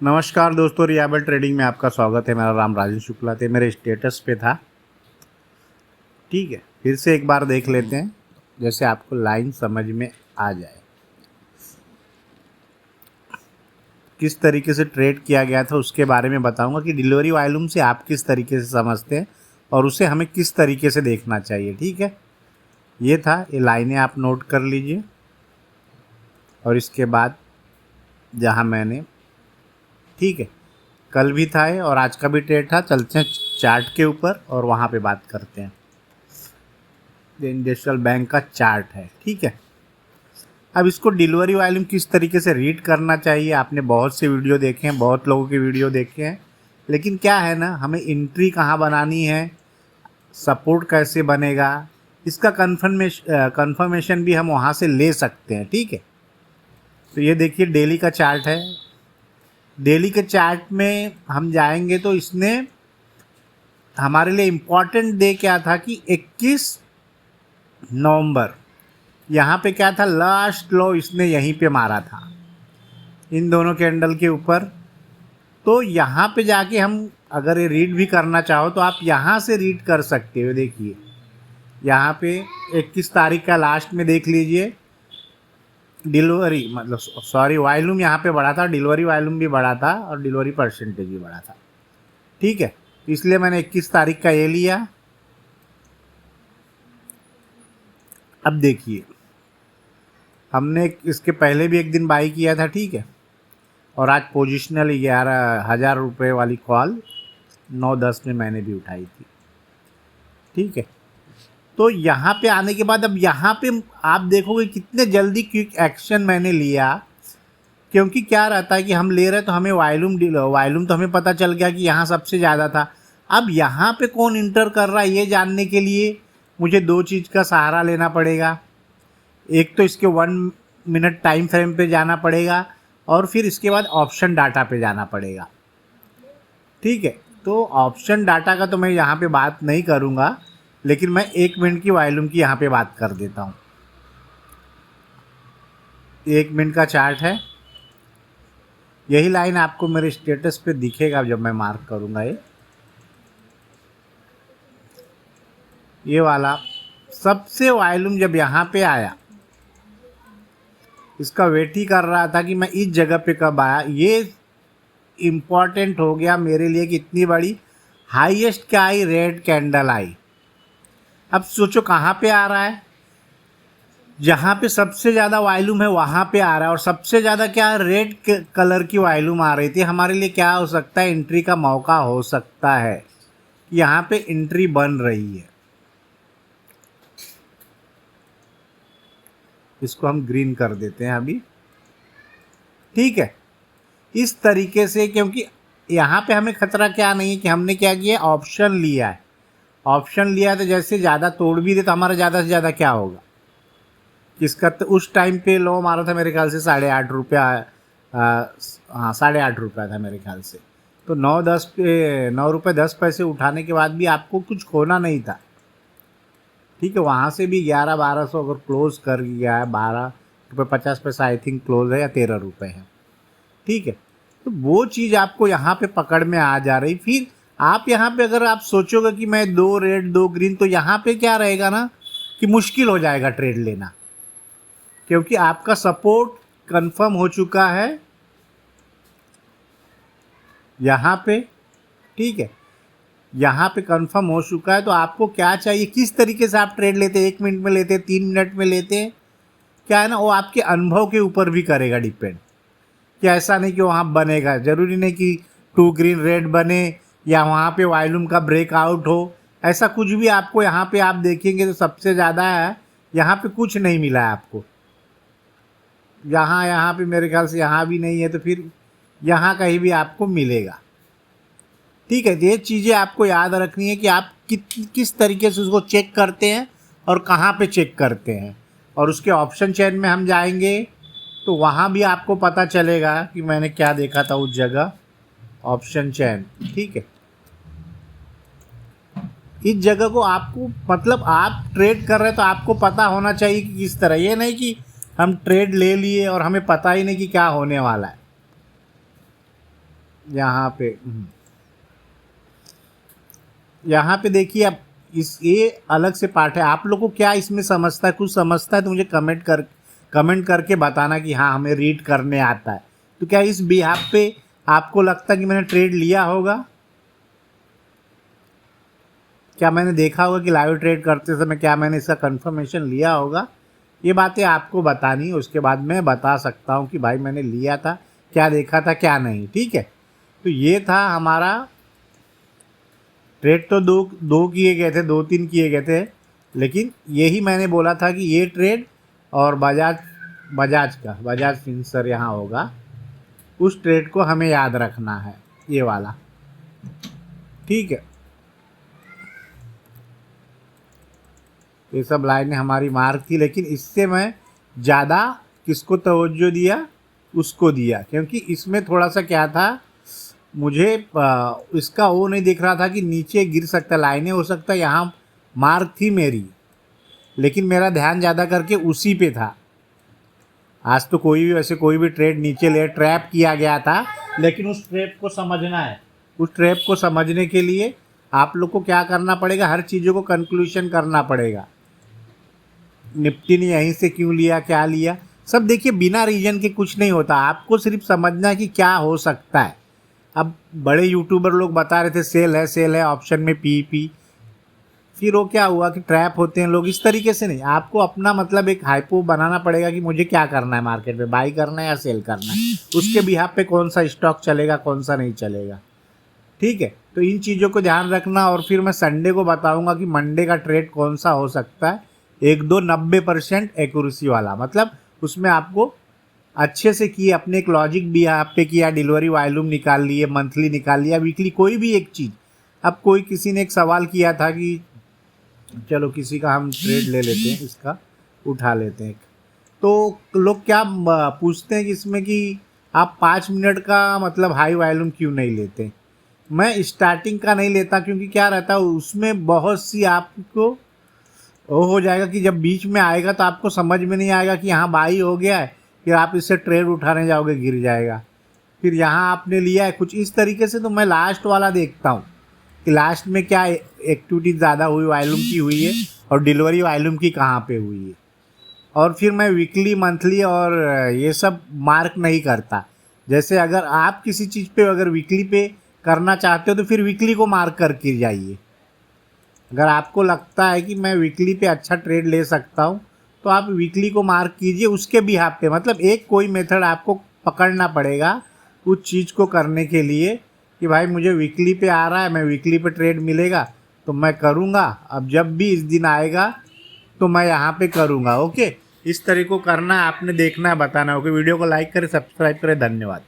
नमस्कार दोस्तों, रियाबल ट्रेडिंग में आपका स्वागत है। मेरा नाम राजेश शुक्ला थे, मेरे स्टेटस पे था। ठीक है, फिर से एक बार देख लेते हैं, जैसे आपको लाइन समझ में आ जाए किस तरीके से ट्रेड किया गया था। उसके बारे में बताऊंगा कि डिलीवरी वॉल्यूम से आप किस तरीके से समझते हैं और उसे हमें किस तरीके से देखना चाहिए। ठीक है, ये था, ये लाइनें आप नोट कर लीजिए। और इसके बाद जहाँ मैंने, ठीक है, कल भी था ये और आज का भी ट्रेड था। चलते हैं चार्ट के ऊपर और वहाँ पे बात करते हैं। इंडस्ट्रियल बैंक का चार्ट है, ठीक है। अब इसको डिलीवरी वॉल्यूम किस तरीके से रीड करना चाहिए, आपने बहुत से वीडियो देखे हैं, बहुत लोगों के वीडियो देखे हैं, लेकिन क्या है ना, हमें एंट्री कहाँ बनानी है, सपोर्ट कैसे बनेगा, इसका कन्फर्मेशन भी हम वहाँ से ले सकते हैं। ठीक है, तो ये देखिए डेली का चार्ट है। डेली के चार्ट में हम जाएंगे तो इसने हमारे लिए इम्पॉर्टेंट डे क्या था कि 21 नवंबर, यहाँ पे क्या था, लास्ट लो इसने यहीं पे मारा था, इन दोनों कैंडल के ऊपर। तो यहाँ पे जाके हम अगर ये रीड भी करना चाहो तो आप यहाँ से रीड कर सकते हो। देखिए यहाँ पे 21 तारीख का लास्ट में देख लीजिए, डिलीवरी मतलब सॉरी वॉल्यूम यहाँ पे बढ़ा था, डिलीवरी वॉल्यूम भी बढ़ा था और डिलीवरी परसेंटेज भी बढ़ा था। ठीक है, इसलिए मैंने 21 तारीख का ये लिया। अब देखिए हमने इसके पहले भी एक दिन बाई किया था, ठीक है, और आज पोजिशनल 11,000 रुपये वाली कॉल 9:10 में मैंने भी उठाई थी। ठीक है, तो यहाँ पे आने के बाद अब यहाँ पे आप देखोगे कितने जल्दी क्विक एक्शन मैंने लिया, क्योंकि क्या रहता है कि हम ले रहे तो हमें वॉल्यूम तो हमें पता चल गया कि यहाँ सबसे ज़्यादा था। अब यहाँ पे कौन इंटर कर रहा है ये जानने के लिए मुझे दो चीज़ का सहारा लेना पड़ेगा। एक तो इसके 1 मिनट टाइम फ्रेम पे जाना पड़ेगा और फिर इसके बाद ऑप्शन डाटा पे जाना पड़ेगा। ठीक है, तो ऑप्शन डाटा का तो मैं यहाँ पे बात नहीं करूँगा, लेकिन मैं 1 मिनट की वॉल्यूम की यहाँ पे बात कर देता हूँ। 1 मिनट का चार्ट है, यही लाइन आपको मेरे स्टेटस पे दिखेगा जब मैं मार्क करूँगा। ये वाला सबसे वॉल्यूम जब यहाँ पे आया, इसका वेट ही कर रहा था कि मैं इस जगह पे कब आया। ये इम्पॉर्टेंट हो गया मेरे लिए कि इतनी बड़ी हाईएस्ट क्या आई, रेड कैंडल आई। अब सोचो कहाँ पे आ रहा है, जहाँ पे सबसे ज़्यादा वॉल्यूम है वहाँ पे आ रहा है, और सबसे ज़्यादा क्या रेड कलर की वॉल्यूम आ रही थी। हमारे लिए क्या हो सकता है, एंट्री का मौका हो सकता है, यहाँ पे एंट्री बन रही है। इसको हम ग्रीन कर देते हैं अभी। ठीक है, इस तरीके से, क्योंकि यहाँ पे हमें खतरा क्या नहीं है कि हमने क्या किया, ऑप्शन लिया है। ऑप्शन लिया तो जैसे ज़्यादा तोड़ भी दे तो हमारा ज़्यादा से ज़्यादा क्या होगा, किसका, तो उस टाइम पे लो मारा था मेरे ख्याल से 8.5 रुपया, हाँ 8.5 रुपया था मेरे ख्याल से। तो 9-10 पे 9 रुपये 10 पैसे उठाने के बाद भी आपको कुछ खोना नहीं था। ठीक है, वहाँ से भी 11-1200 अगर क्लोज कर गया है, 12.50 आई थिंक क्लोज है, या 13 रुपये है। ठीक है, तो वो चीज़ आपको यहाँ पे पकड़ में आ जा रही। फिर आप यहाँ पे अगर आप सोचोगे कि मैं 2 रेड 2 ग्रीन, तो यहाँ पे क्या रहेगा ना कि मुश्किल हो जाएगा ट्रेड लेना, क्योंकि आपका सपोर्ट कंफर्म हो चुका है यहाँ पे। ठीक है, यहाँ पे कंफर्म हो चुका है, तो आपको क्या चाहिए, किस तरीके से आप ट्रेड लेते हैं, 1 मिनट में लेते हैं, 3 मिनट में लेते हैं, क्या है ना, वो आपके अनुभव के ऊपर भी करेगा डिपेंड। कि ऐसा नहीं कि वहाँ बनेगा, ज़रूरी नहीं कि 2 ग्रीन रेड बने या वहाँ पे वॉल्यूम का ब्रेकआउट हो, ऐसा कुछ भी आपको यहाँ पे आप देखेंगे तो सबसे ज़्यादा है, यहाँ पे कुछ नहीं मिला है आपको। यहाँ पे मेरे ख्याल से यहाँ भी नहीं है, तो फिर यहाँ कहीं भी आपको मिलेगा। ठीक है, ये चीज़ें आपको याद रखनी है कि आप किस तरीके से उसको चेक करते हैं और कहाँ पे चेक करते हैं। और उसके ऑप्शन चेन में हम जाएंगे तो वहाँ भी आपको पता चलेगा कि मैंने क्या देखा था उस जगह, ऑप्शन चेन। ठीक है, इस जगह को आपको, मतलब आप ट्रेड कर रहे हैं तो आपको पता होना चाहिए कि किस तरह, ये नहीं कि हम ट्रेड ले लिए और हमें पता ही नहीं कि क्या होने वाला है। यहाँ पे देखिए अब ये अलग से पार्ट है। आप लोग को क्या इसमें समझता है, कुछ समझता है तो मुझे कमेंट करके बताना कि हाँ हमें रीड करने आता है। तो क्या इस बिहाफ पे आपको लगता है कि मैंने ट्रेड लिया होगा? क्या मैंने देखा होगा कि लाइव ट्रेड करते समय क्या मैंने इसका कंफर्मेशन लिया होगा? ये बातें आपको बतानी है, उसके बाद मैं बता सकता हूँ कि भाई मैंने लिया था, क्या देखा था क्या नहीं। ठीक है, तो ये था हमारा ट्रेड। तो दो किए गए थे, 2-3 किए गए थे, लेकिन यही मैंने बोला था कि ये ट्रेड और बजाज फिंसर यहाँ होगा, उस ट्रेड को हमें याद रखना है, ये वाला। ठीक है, ये सब लाइनें हमारी मार्क थी, लेकिन इससे मैं ज़्यादा किसको तवज्जो दिया, उसको दिया, क्योंकि इसमें थोड़ा सा क्या था, मुझे इसका वो नहीं दिख रहा था कि नीचे गिर सकता, लाइनें हो सकता यहाँ मार्क थी मेरी, लेकिन मेरा ध्यान ज़्यादा करके उसी पे था। आज तो कोई भी ट्रेड नीचे ले ट्रैप किया गया था, लेकिन उस ट्रैप को समझना है। उस ट्रैप को समझने के लिए आप लोग को क्या करना पड़ेगा, हर चीज़ों को कंक्लूशन करना पड़ेगा। निफ्टी ने यहीं से क्यों लिया, क्या लिया, सब देखिए बिना रीजन के कुछ नहीं होता। आपको सिर्फ समझना है कि क्या हो सकता है। अब बड़े यूट्यूबर लोग बता रहे थे सेल है ऑप्शन में पी, फिर वो क्या हुआ कि ट्रैप होते हैं लोग, इस तरीके से नहीं। आपको अपना मतलब एक हाइपो बनाना पड़ेगा कि मुझे क्या करना है, मार्केट में बाई करना है या सेल करना है, उसके बिहाफ पे कौन सा स्टॉक चलेगा कौन सा नहीं चलेगा। ठीक है, तो इन चीज़ों को ध्यान रखना। और फिर मैं संडे को बताऊंगा कि मंडे का ट्रेड कौन सा हो सकता है, 90% एक्यूरेसी वाला, मतलब उसमें आपको अच्छे से किए, अपने एक लॉजिक भी यहाँ पे किया, डिलीवरी वॉल्यूम निकाल लिए, मंथली निकाल लिया, वीकली, कोई भी एक चीज़। अब किसी ने एक सवाल किया था कि चलो किसी का हम ट्रेड ले लेते हैं, इसका उठा लेते हैं। तो लोग क्या पूछते हैं कि इसमें कि आप 5 मिनट का मतलब हाई वॉल्यूम क्यों नहीं लेते। मैं स्टार्टिंग का नहीं लेता, क्योंकि क्या रहता है उसमें बहुत सी आपको वो हो जाएगा कि जब बीच में आएगा तो आपको समझ में नहीं आएगा कि यहाँ बाई हो गया है, फिर आप इससे ट्रेड उठाने जाओगे गिर जाएगा, फिर यहाँ आपने लिया है कुछ इस तरीके से। तो मैं लास्ट वाला देखता हूँ कि लास्ट में क्या एक्टिविटी ज़्यादा हुई, वॉल्यूम की हुई है और डिलीवरी वॉल्यूम की कहाँ पे हुई है। और फिर मैं वीकली, मंथली और ये सब मार्क नहीं करता। जैसे अगर आप किसी चीज़ पे अगर वीकली पे करना चाहते हो तो फिर वीकली को मार्क करके जाइए। अगर आपको लगता है कि मैं वीकली पे अच्छा ट्रेड ले सकता हूँ तो आप वीकली को मार्क कीजिए, उसके बिहाफ पे। मतलब एक कोई मेथड आपको पकड़ना पड़ेगा उस चीज़ को करने के लिए कि भाई मुझे वीकली पे आ रहा है, मैं वीकली पे ट्रेड मिलेगा तो मैं करूँगा, अब जब भी इस दिन आएगा तो मैं यहाँ पे करूँगा। ओके, इस तरह को करना है, आपने देखना है, बताना। ओके, वीडियो को लाइक करें, सब्सक्राइब करें, धन्यवाद।